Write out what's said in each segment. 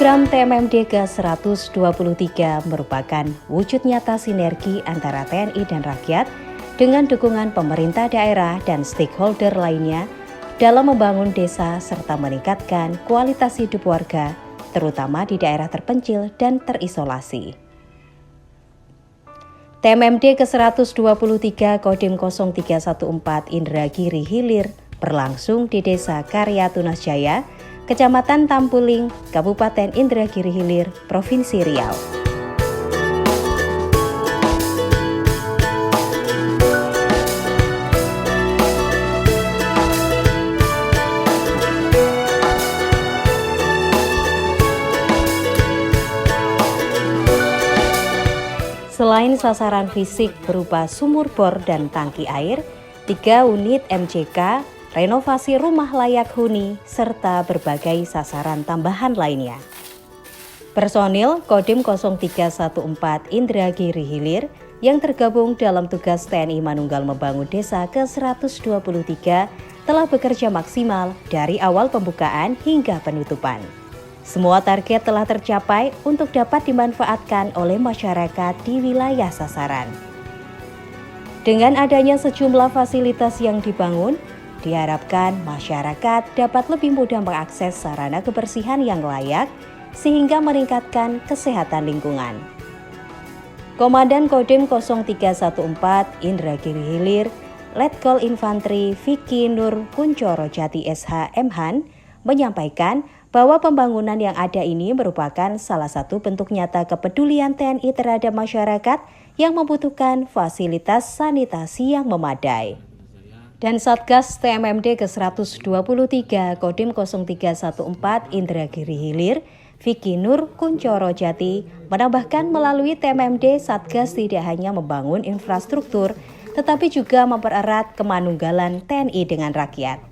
Program TMMD ke-123 merupakan wujud nyata sinergi antara TNI dan rakyat dengan dukungan pemerintah daerah dan stakeholder lainnya dalam membangun desa serta meningkatkan kualitas hidup warga, terutama di daerah terpencil dan terisolasi. TMMD ke-123 Kodim 0314 Indragiri Hilir berlangsung di Desa Karya Tunas Jaya, Kecamatan Tampuling, Kabupaten Indragiri Hilir, Provinsi Riau. Selain sasaran fisik berupa sumur bor dan tangki air, 3 unit MCK, renovasi rumah layak huni, serta berbagai sasaran tambahan lainnya. Personil Kodim 0314 Indragiri Hilir yang tergabung dalam tugas TNI Manunggal Membangun Desa ke-123 telah bekerja maksimal dari awal pembukaan hingga penutupan. Semua target telah tercapai untuk dapat dimanfaatkan oleh masyarakat di wilayah sasaran. Dengan adanya sejumlah fasilitas yang dibangun, diharapkan masyarakat dapat lebih mudah mengakses sarana kebersihan yang layak sehingga meningkatkan kesehatan lingkungan. Komandan Kodim 0314 Indragiri Hilir, Letkol Infantri Vicky Nur Kuncoro Jati SH Mhan menyampaikan bahwa pembangunan yang ada ini merupakan salah satu bentuk nyata kepedulian TNI terhadap masyarakat yang membutuhkan fasilitas sanitasi yang memadai. Dan Satgas TMMD ke-123 Kodim 0314 Indragiri Hilir, Vicky Nur Kuncoro Jati, menambahkan melalui TMMD Satgas tidak hanya membangun infrastruktur, tetapi juga mempererat kemanunggalan TNI dengan rakyat.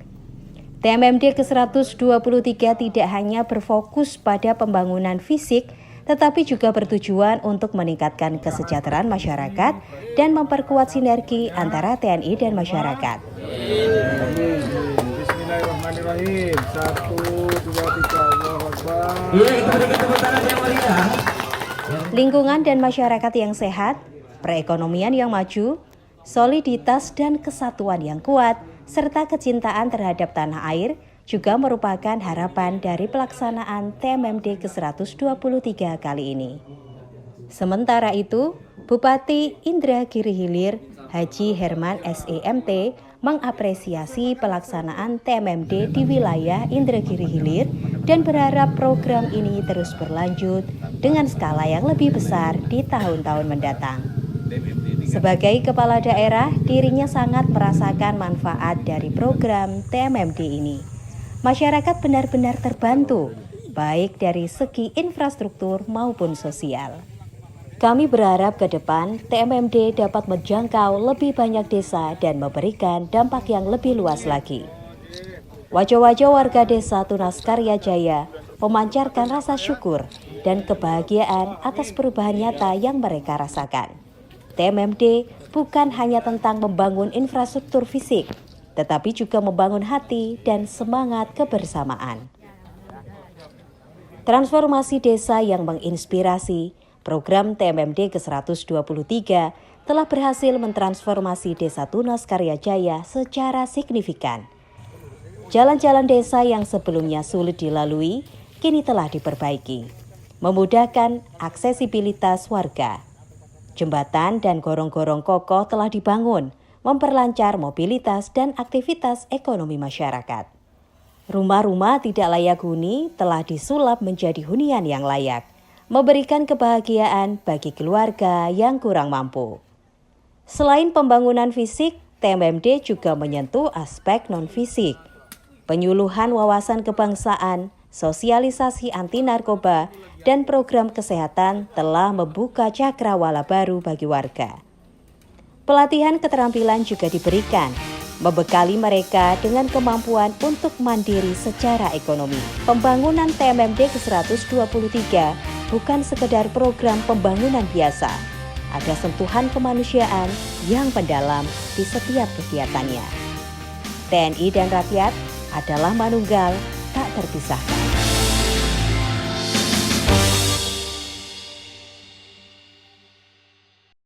TMMD ke-123 tidak hanya berfokus pada pembangunan fisik, tetapi juga bertujuan untuk meningkatkan kesejahteraan masyarakat dan memperkuat sinergi antara TNI dan masyarakat. Bismillahirrahmanirrahim. 1, 2, 3, Allahu Akbar. Lingkungan dan masyarakat yang sehat, perekonomian yang maju, soliditas dan kesatuan yang kuat, serta kecintaan terhadap tanah air juga merupakan harapan dari pelaksanaan TMMD ke-123 kali ini. Sementara itu, Bupati Indragiri Hilir, Haji Herman SEMT, mengapresiasi pelaksanaan TMMD di wilayah Indragiri Hilir dan berharap program ini terus berlanjut dengan skala yang lebih besar di tahun-tahun mendatang. Sebagai kepala daerah, dirinya sangat merasakan manfaat dari program TMMD ini. Masyarakat benar-benar terbantu, baik dari segi infrastruktur maupun sosial. Kami berharap ke depan TMMD dapat menjangkau lebih banyak desa dan memberikan dampak yang lebih luas lagi. Wajah-wajah warga desa Tunas Karya Jaya memancarkan rasa syukur dan kebahagiaan atas perubahan nyata yang mereka rasakan. TMMD bukan hanya tentang membangun infrastruktur fisik, tetapi juga membangun hati dan semangat kebersamaan. Transformasi desa yang menginspirasi, program TMMD ke-123 telah berhasil mentransformasi Desa Tunas Karya Jaya secara signifikan. Jalan-jalan desa yang sebelumnya sulit dilalui, kini telah diperbaiki, memudahkan aksesibilitas warga. Jembatan dan gorong-gorong kokoh telah dibangun, memperlancar mobilitas dan aktivitas ekonomi masyarakat. Rumah-rumah tidak layak huni telah disulap menjadi hunian yang layak, memberikan kebahagiaan bagi keluarga yang kurang mampu. Selain pembangunan fisik, TMMD juga menyentuh aspek non-fisik. Penyuluhan wawasan kebangsaan, sosialisasi anti narkoba, dan program kesehatan telah membuka cakrawala baru bagi warga. Pelatihan keterampilan juga diberikan, membekali mereka dengan kemampuan untuk mandiri secara ekonomi. Pembangunan TMMD ke-123 bukan sekedar program pembangunan biasa. Ada sentuhan kemanusiaan yang mendalam di setiap kegiatannya. TNI dan rakyat adalah manunggal tak terpisahkan.